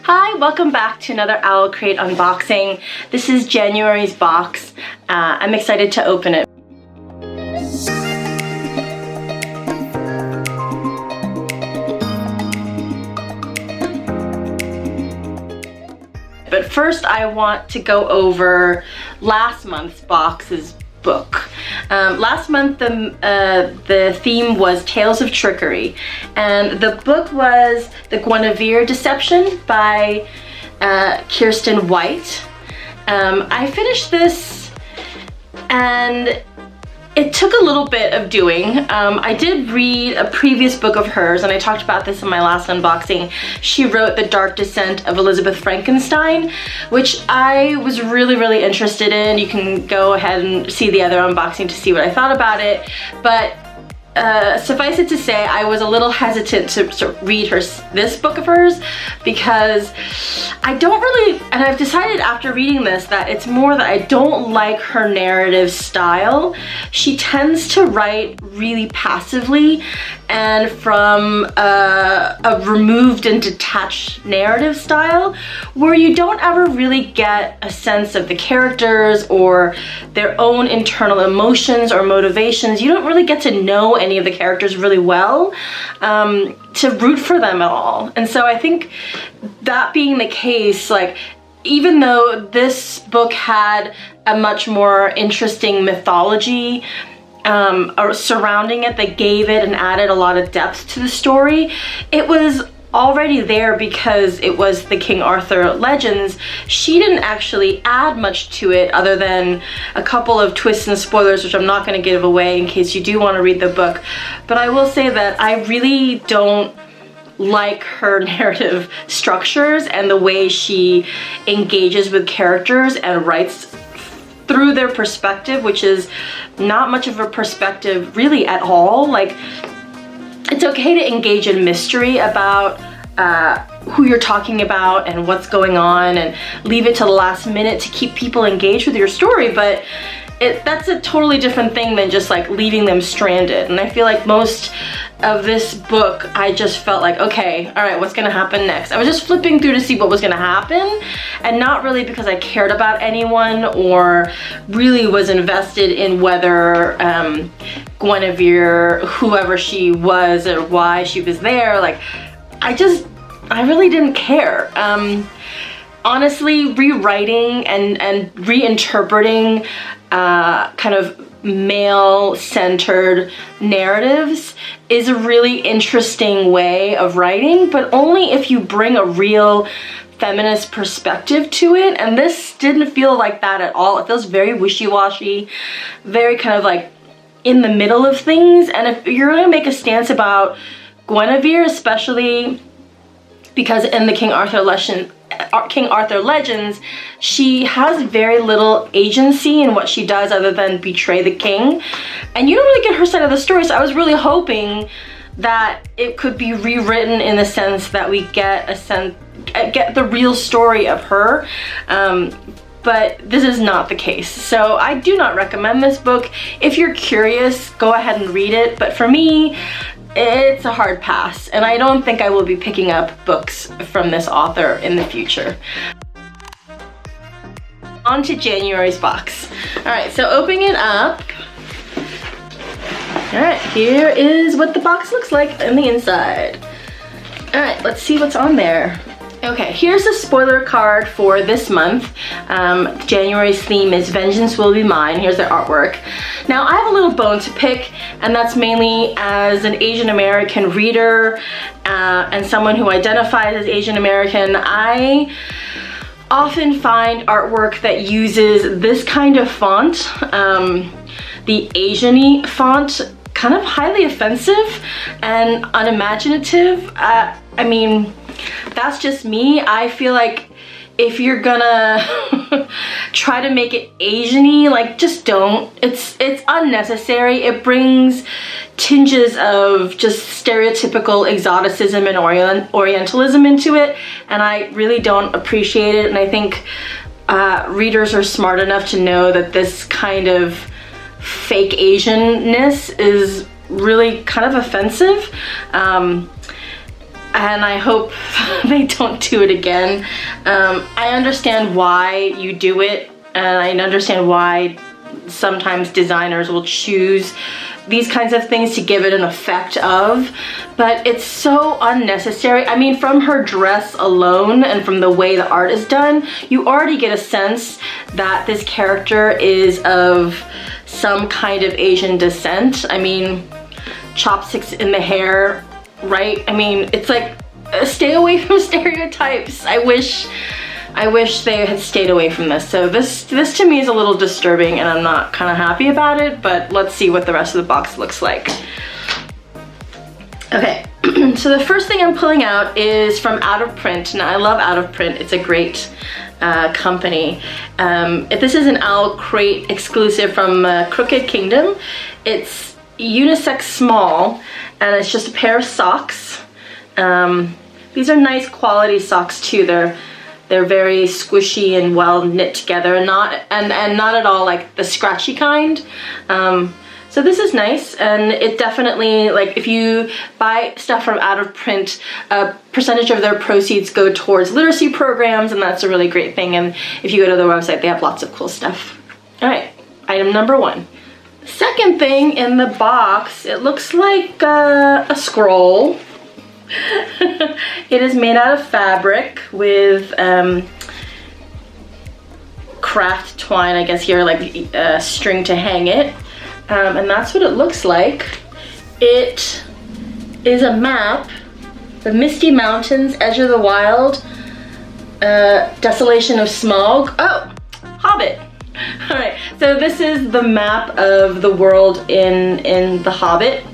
Hi, welcome back to another OwlCrate unboxing. This is January's box. I'm excited to open it. But first I want to go over last month's box's book. Last month the theme was Tales of Trickery, and the book was The Guinevere Deception by Kiersten White. I finished this and it took a little bit of doing. I did read a previous book of hers, and I talked about this in my last unboxing. She wrote The Dark Descent of Elizabeth Frankenstein, which I was really interested in. You can go ahead and see the other unboxing to see what I thought about it. But suffice it to say, I was a little hesitant to read this book of hers because I don't really, and I've decided after reading this that it's more that I don't like her narrative style. She tends to write really passively and from a removed and detached narrative style where you don't ever really get a sense of the characters or their own internal emotions or motivations. You don't really get to know any of the characters really well to root for them at all. And so I think that being the case, like, even though this book had a much more interesting mythology surrounding it that gave it and added a lot of depth to the story, it was already there because it was the King Arthur Legends. She didn't actually add much to it other than a couple of twists and spoilers, which I'm not going to give away in case you do want to read the book. But I will say that I really don't like her narrative structures and the way she engages with characters and writes through their perspective, which is not much of a perspective really at all. Like, it's okay to engage in mystery about who you're talking about and what's going on and leave it to the last minute to keep people engaged with your story, but that's a totally different thing than just like leaving them stranded. And I feel like most of this book, I just felt like, okay, all right, what's gonna happen next? I was just flipping through to see what was gonna happen, and not really because I cared about anyone or really was invested in whether Guinevere, whoever she was or why she was there. Like, I really didn't care. Honestly, rewriting and reinterpreting kind of male-centered narratives is a really interesting way of writing, but only if you bring a real feminist perspective to it, and this didn't feel like that at all. It feels very wishy-washy, very kind of like in the middle of things. And if you're gonna make a stance about Guinevere, especially because in the King Arthur Legends, she has very little agency in what she does other than betray the king, and you don't really get her side of the story. So I was really hoping that it could be rewritten in the sense that we get the real story of her, but this is not the case. So I do not recommend this book. If you're curious, go ahead and read it, but for me, it's a hard pass, and I don't think I will be picking up books from this author in the future. On to January's box. All right, so opening it up. All right, here is what the box looks like on the inside. All right, let's see what's on there. Okay, here's a spoiler card for this month. January's theme is Vengeance Will Be Mine. Here's the artwork. Now, I have a little bone to pick, and that's mainly as an Asian American reader and someone who identifies as Asian American. I often find artwork that uses this kind of font, the Asian-y font, kind of highly offensive and unimaginative. I mean, that's just me. I feel like if you're gonna try to make it Asian-y, like, just don't. It's unnecessary. It brings tinges of just stereotypical exoticism and Orientalism into it, and I really don't appreciate it. And I think readers are smart enough to know that this kind of fake Asian-ness is really kind of offensive. and I hope they don't do it again. I understand why you do it, and I understand why sometimes designers will choose these kinds of things to give it an effect of, but it's so unnecessary. I mean, from her dress alone and from the way the art is done, you already get a sense that this character is of some kind of Asian descent. I mean, chopsticks in the hair, right? I mean, it's like, stay away from stereotypes. I wish they had stayed away from this. So this to me is a little disturbing, and I'm not kind of happy about it, but let's see what the rest of the box looks like. Okay, so the first thing I'm pulling out is from Out of Print. Now, I love Out of Print. It's a great company. This is an OwlCrate exclusive from Crooked Kingdom. It's unisex small, and it's just a pair of socks. These are nice quality socks too. They're very squishy and well knit together, and not at all like the scratchy kind. So this is nice, and it definitely, like, if you buy stuff from Out of Print, a percentage of their proceeds go towards literacy programs, and that's a really great thing. And if you go to their website, they have lots of cool stuff. All right, item number 1. Second thing in the box, it looks like a scroll. It is made out of fabric with craft twine, I guess here, like string to hang it. And that's what it looks like. It is a map, the Misty Mountains, Edge of the Wild, Desolation of Smaug. Oh, Hobbit. All right, so this is the map of the world in The Hobbit,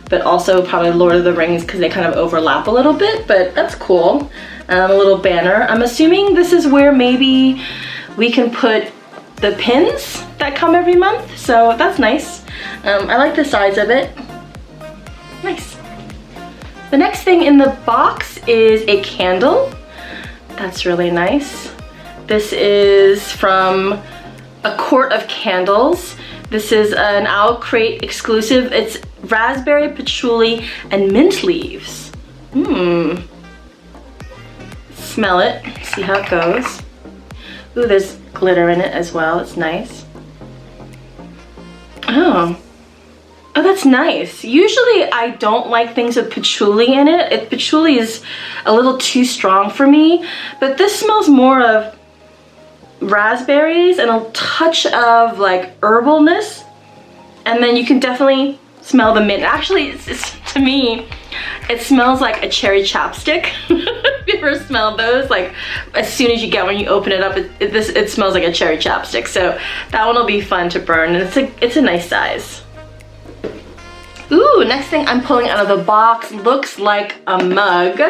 but also probably Lord of the Rings, because they kind of overlap a little bit, but that's cool. A little banner. I'm assuming this is where maybe we can put the pins that come every month, so that's nice. I like the size of it. Nice. The next thing in the box is a candle. That's really nice. This is from A Court of Candles. This is an OwlCrate exclusive. It's raspberry, patchouli, and mint leaves. Smell it, see how it goes. Ooh, there's glitter in it as well, it's nice. Oh, that's nice. Usually I don't like things with patchouli in it. Patchouli is a little too strong for me, but this smells more of raspberries and a touch of like herbalness, and then you can definitely smell the mint. Actually, to me, it smells like a cherry chapstick. Have you ever smelled those? Like, as soon as you get when you open it up, it smells like a cherry chapstick. So that one will be fun to burn, and it's a nice size. Ooh, next thing I'm pulling out of the box looks like a mug.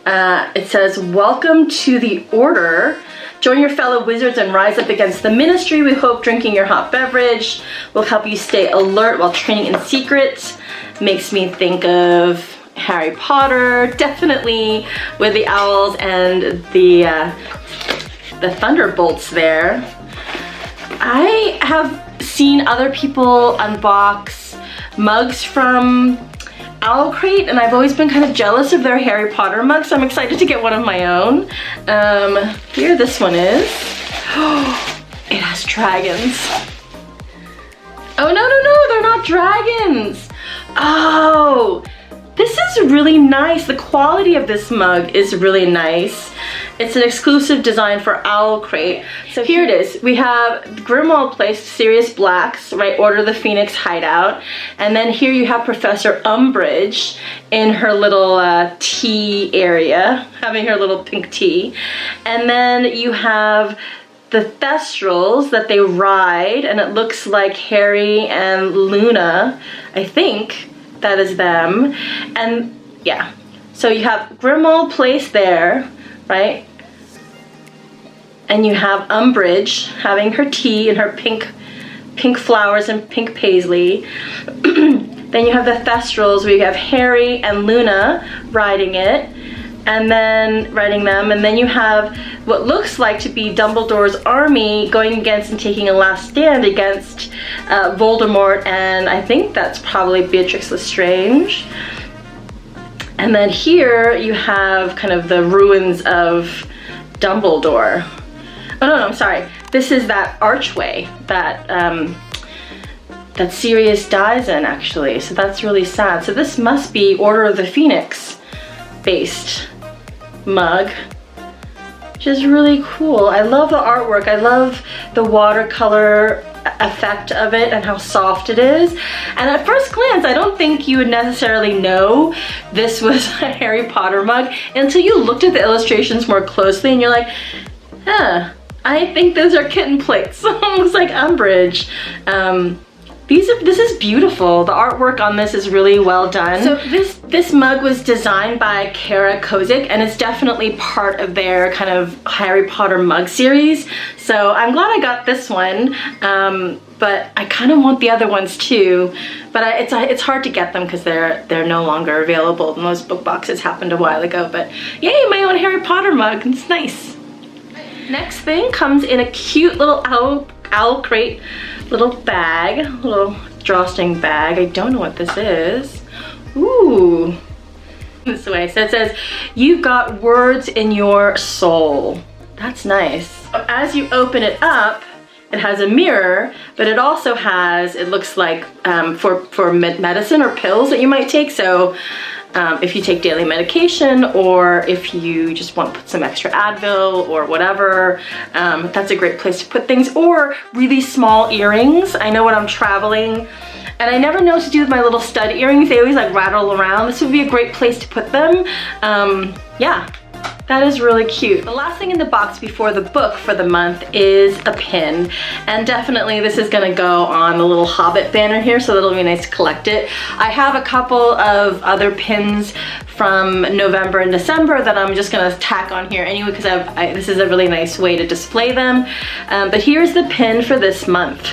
It says, "Welcome to the Order. Join your fellow wizards and rise up against the ministry. We hope drinking your hot beverage will help you stay alert while training in secret." Makes me think of Harry Potter, definitely, with the owls and the thunderbolts there. I have seen other people unbox mugs from OwlCrate, and I've always been kind of jealous of their Harry Potter mugs, so I'm excited to get one of my own. Here this one is. It has dragons. Oh, no, they're not dragons. Oh, this is really nice. The quality of this mug is really nice. It's an exclusive design for OwlCrate. So here it is. We have Grimmauld Place, Sirius Black's, right, Order of the Phoenix hideout. And then here you have Professor Umbridge in her little tea area, having her little pink tea. And then you have the Thestrals that they ride, and it looks like Harry and Luna. I think that is them. And yeah, so you have Grimmauld Place there, right? And you have Umbridge having her tea and her pink flowers and pink paisley. Then you have the Thestrals, where you have Harry and Luna riding it, and then riding them. And then you have what looks like to be Dumbledore's army going against and taking a last stand against Voldemort, and I think that's probably Beatrix Lestrange. And then here you have kind of the ruins of Dumbledore. Oh no, I'm sorry. This is that archway that that Sirius dies in, actually. So that's really sad. So this must be Order of the Phoenix based mug, which is really cool. I love the artwork. I love the watercolor effect of it and how soft it is. And at first glance, I don't think you would necessarily know this was a Harry Potter mug until you looked at the illustrations more closely and you're like, huh, I think those are kitten plates. Looks like Umbridge. This is beautiful. The artwork on this is really well done. So this mug was designed by Kara Kozik, and it's definitely part of their kind of Harry Potter mug series. So I'm glad I got this one, but I kind of want the other ones too. But it's hard to get them because they're no longer available. Most book boxes happened a while ago. But yay, my own Harry Potter mug. It's nice. Next thing comes in a cute little OwlCrate little bag, little drawstring bag. I don't know what this is. Ooh, this way. So it says, "You've got words in your soul." That's nice. As you open it up, it has a mirror, but it also has, it looks like for medicine or pills that you might take. So if you take daily medication, or if you just want to put some extra Advil or whatever, that's a great place to put things. Or really small earrings. I know when I'm traveling and I never know what to do with my little stud earrings, they always like rattle around. This would be a great place to put them. Yeah, that is really cute. The last thing in the box before the book for the month is a pin. And definitely this is gonna go on the little Hobbit banner here, so it'll be nice to collect it. I have a couple of other pins from November and December that I'm just gonna tack on here anyway, because this is a really nice way to display them. But here's the pin for this month.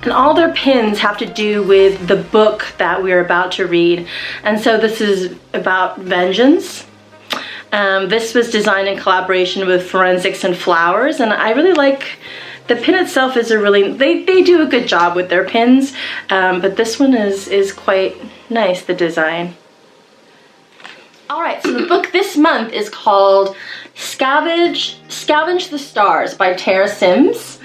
And all their pins have to do with the book that we're about to read. And so this is about Vengeance. This was designed in collaboration with Forensics and Flowers, and I really like the pin itself. Is a really, they do a good job with their pins, but this one is quite nice, the design. All right, so the book this month is called Scavenge the Stars by Tara Sims.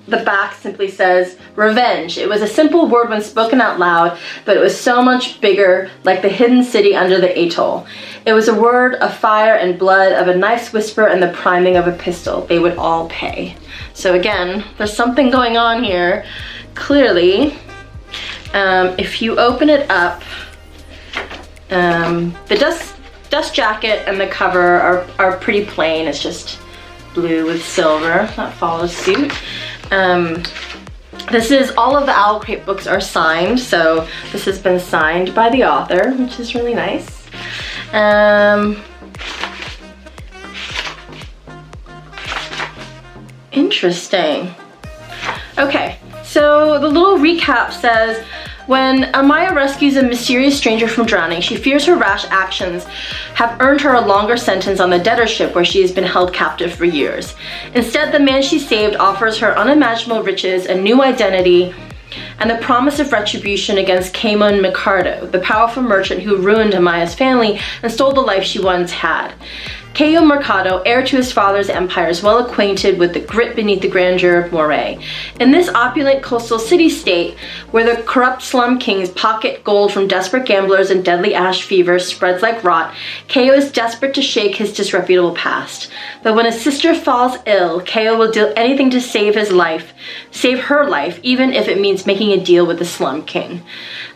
The back simply says, "Revenge. It was a simple word when spoken out loud, but it was so much bigger, like the hidden city under the atoll. It was a word of fire and blood, of a knife's whisper and the priming of a pistol. They would all pay." So again, there's something going on here, clearly. If you open it up, the dust jacket and the cover are pretty plain. It's just blue with silver. That follows suit. This is, all of the OwlCrate books are signed, so this has been signed by the author, which is really nice. Interesting. Okay, so the little recap says, when Amaya rescues a mysterious stranger from drowning, she fears her rash actions have earned her a longer sentence on the debtor ship where she has been held captive for years. Instead, the man she saved offers her unimaginable riches, a new identity, and the promise of retribution against Caemon Mercado, the powerful merchant who ruined Amaya's family and stole the life she once had. Caemon Mercado, heir to his father's empire, is well acquainted with the grit beneath the grandeur of Moray. In this opulent coastal city-state, where the corrupt slum kings pocket gold from desperate gamblers and deadly ash fever spreads like rot, Kao is desperate to shake his disreputable past. But when his sister falls ill, Kao will do anything to save her life, even if it means making a deal with the slum king.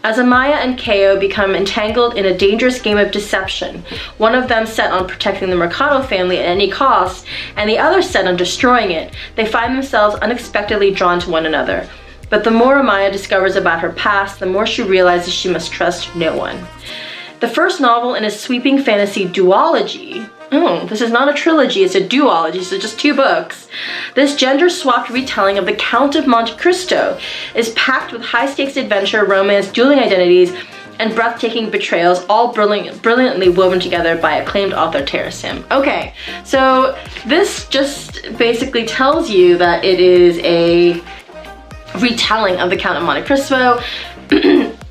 As Amaya and Kao become entangled in a dangerous game of deception, one of them set on protecting the Mercado family at any cost, and the other set on destroying it, they find themselves unexpectedly drawn to one another. But the more Amaya discovers about her past, the more she realizes she must trust no one. The first novel in a sweeping fantasy duology. Oh, this is not a trilogy, it's a duology, so just 2 books. This gender-swapped retelling of the Count of Monte Cristo is packed with high-stakes adventure, romance, dueling identities, and breathtaking betrayals, all brilliantly woven together by acclaimed author Tara Sim. Okay, so this just basically tells you that it is a retelling of the Count of Monte Cristo.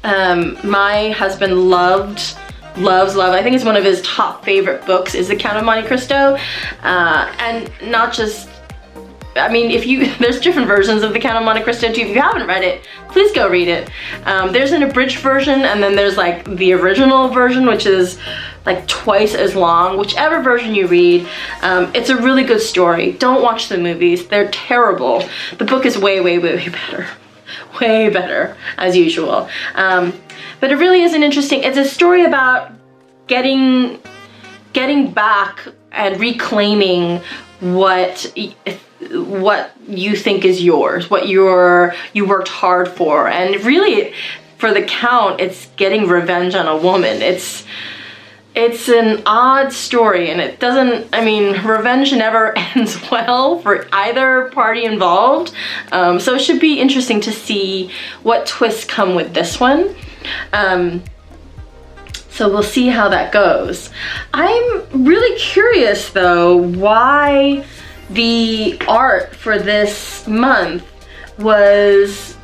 my husband loves, I think it's one of his top favorite books is The Count of Monte Cristo. And not just, I mean, there's different versions of The Count of Monte Cristo too. If you haven't read it, please go read it. There's an abridged version, and then there's like the original version, which is like twice as long. Whichever version you read, it's a really good story. Don't watch the movies, they're terrible. The book is way, way, way, way better. Way better, as usual. But it really is it's a story about getting back and reclaiming what you think is yours, what you worked hard for. And really, for the Count, it's getting revenge on a woman. It's an odd story, and it doesn't, I mean, revenge never ends well for either party involved. So it should be interesting to see what twists come with this one. So we'll see how that goes. I'm really curious though why the art for this month was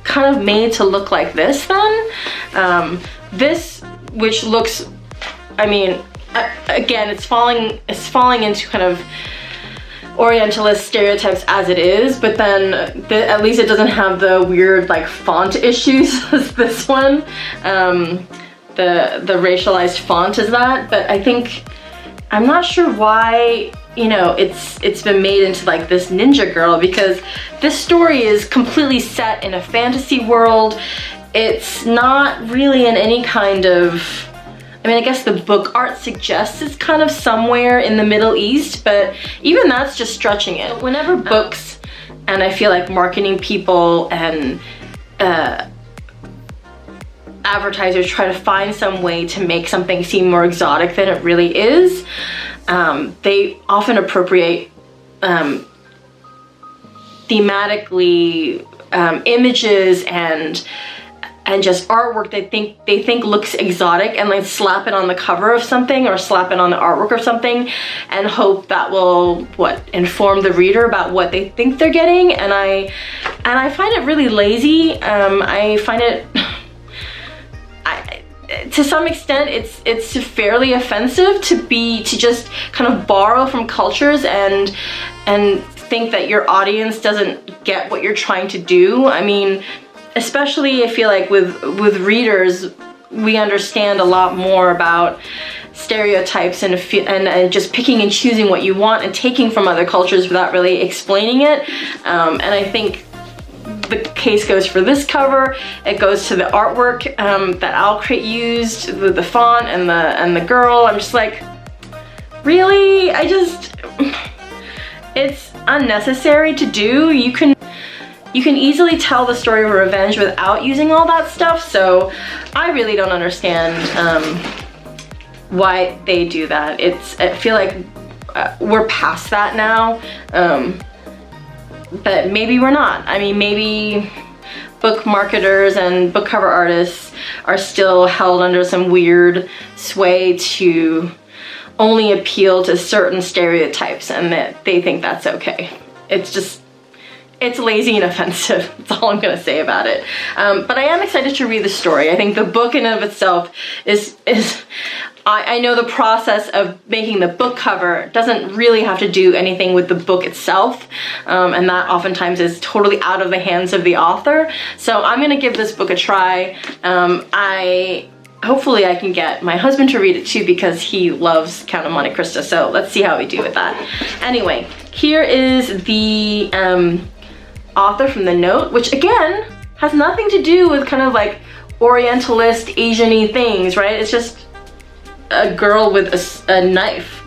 kind of made to look like this then. This, which looks, I mean, again, it's falling into kind of Orientalist stereotypes as it is, but then at least it doesn't have the weird like font issues as this one. The racialized font is that, but I think, I'm not sure why, you know, it's been made into like this ninja girl, because this story is completely set in a fantasy world. It's not really in any kind of, I mean, I guess the book art suggests it's kind of somewhere in the Middle East, but even that's just stretching it. Whenever books, and I feel like marketing people and advertisers try to find some way to make something seem more exotic than it really is, they often appropriate thematically images and just artwork they think looks exotic, and like slap it on the cover of something or slap it on the artwork or something, and hope that will inform the reader about what they think they're getting. And I find it really lazy. I find it to some extent it's fairly offensive to just kind of borrow from cultures and think that your audience doesn't get what you're trying to do. I mean, especially I feel like with readers, we understand a lot more about stereotypes and just picking and choosing what you want and taking from other cultures without really explaining it. And I think the case goes for this cover. It goes to the artwork that OwlCrate used, the font and the girl. I'm just like, really? It's unnecessary to do. You can easily tell the story of revenge without using all that stuff, so I really don't understand why they do that. I feel like we're past that now, but maybe we're not. I mean, maybe book marketers and book cover artists are still held under some weird sway to only appeal to certain stereotypes, and that they think that's okay. It's lazy and offensive. That's all I'm gonna say about it. But I am excited to read the story. I think the book in and of itself is I know the process of making the book cover doesn't really have to do anything with the book itself, and that oftentimes is totally out of the hands of the author. So I'm gonna give this book a try. Hopefully I can get my husband to read it too, because he loves Count of Monte Cristo. So let's see how we do with that. Anyway, here is the author from the note, which again has nothing to do with kind of like Orientalist, Asian-y things, right? It's just a girl with a knife.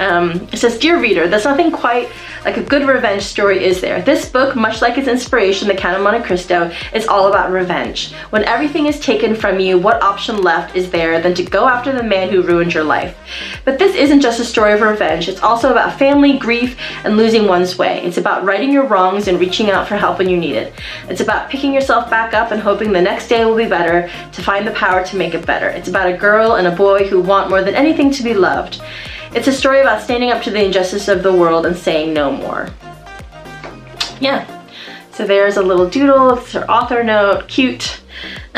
It says, "Dear reader, there's nothing quite like a good revenge story, is there? This book, much like its inspiration, The Count of Monte Cristo, is all about revenge. When everything is taken from you, what option left is there than to go after the man who ruined your life? But this isn't just a story of revenge. It's also about family, grief, and losing one's way. It's about righting your wrongs and reaching out for help when you need it. It's about picking yourself back up and hoping the next day will be better, to find the power to make it better. It's about a girl and a boy who want more than anything to be loved. It's a story about standing up to the injustice of the world and saying no more." Yeah, so there's a little doodle. It's her author note, cute.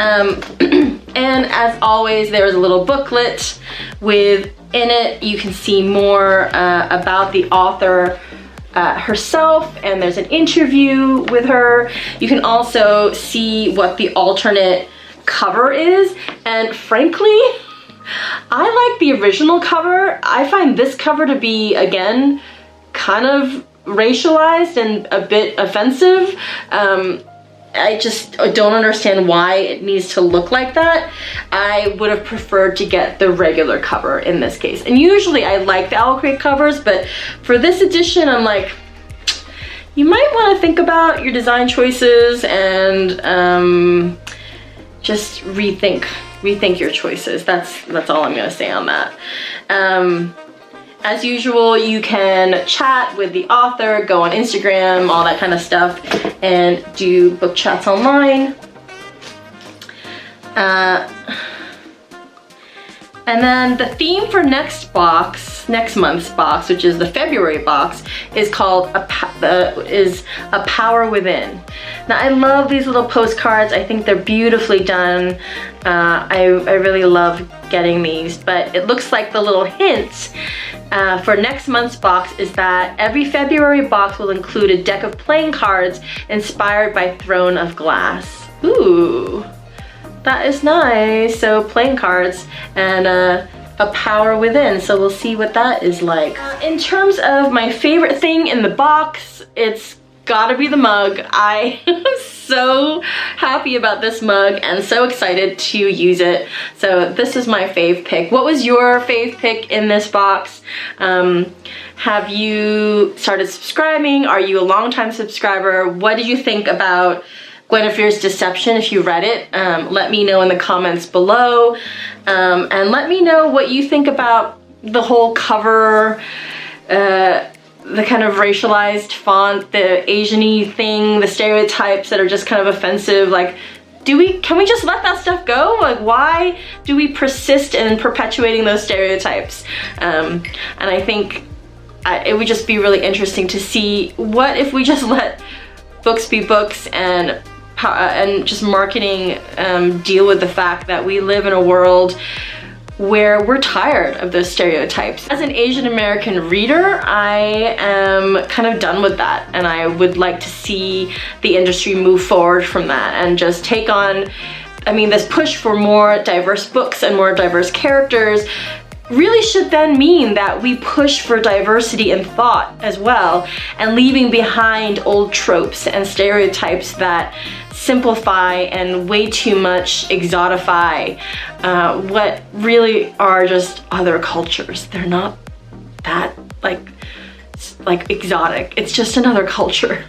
And as always, there's a little booklet in it. You can see more about the author herself, and there's an interview with her. You can also see what the alternate cover is, and frankly, I like the original cover. I find this cover to be, again, kind of racialized and a bit offensive. I just don't understand why it needs to look like that. I would have preferred to get the regular cover in this case. And usually I like the OwlCrate covers, but for this edition, I'm like, you might want to think about your design choices and just rethink your choices. That's all I'm gonna say on that. As usual, you can chat with the author, go on Instagram, all that kind of stuff, and do book chats online. And then the theme for next month's box, which is the February box, is called A Power Within. Now, I love these little postcards. I think they're beautifully done. I really love getting these, but it looks like the little hints for next month's box is that every February box will include a deck of playing cards inspired by Throne of Glass. Ooh. That is nice. So playing cards and a power within. So we'll see what that is like. In terms of my favorite thing in the box, it's gotta be the mug. I am so happy about this mug and so excited to use it. So this is my fave pick. What was your fave pick in this box? Have you started subscribing? Are you a longtime subscriber? What did you think about Guinevere's Deception if you read it? Let me know in the comments below. And let me know what you think about the whole cover, the kind of racialized font, the Asian-y thing, the stereotypes that are just kind of offensive. Like, can we just let that stuff go? Like, why do we persist in perpetuating those stereotypes? And I think it would just be really interesting to see what if we just let books be books and just marketing deal with the fact that we live in a world where we're tired of those stereotypes. As an Asian American reader, I am kind of done with that, and I would like to see the industry move forward from that and just take on, I mean, this push for more diverse books and more diverse characters really should then mean that we push for diversity in thought as well, and leaving behind old tropes and stereotypes that simplify and way too much exotify what really are just other cultures. They're not that like exotic. It's just another culture.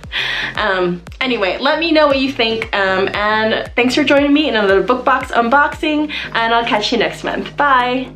Anyway, let me know what you think, and thanks for joining me in another book box unboxing, and I'll catch you next month. Bye!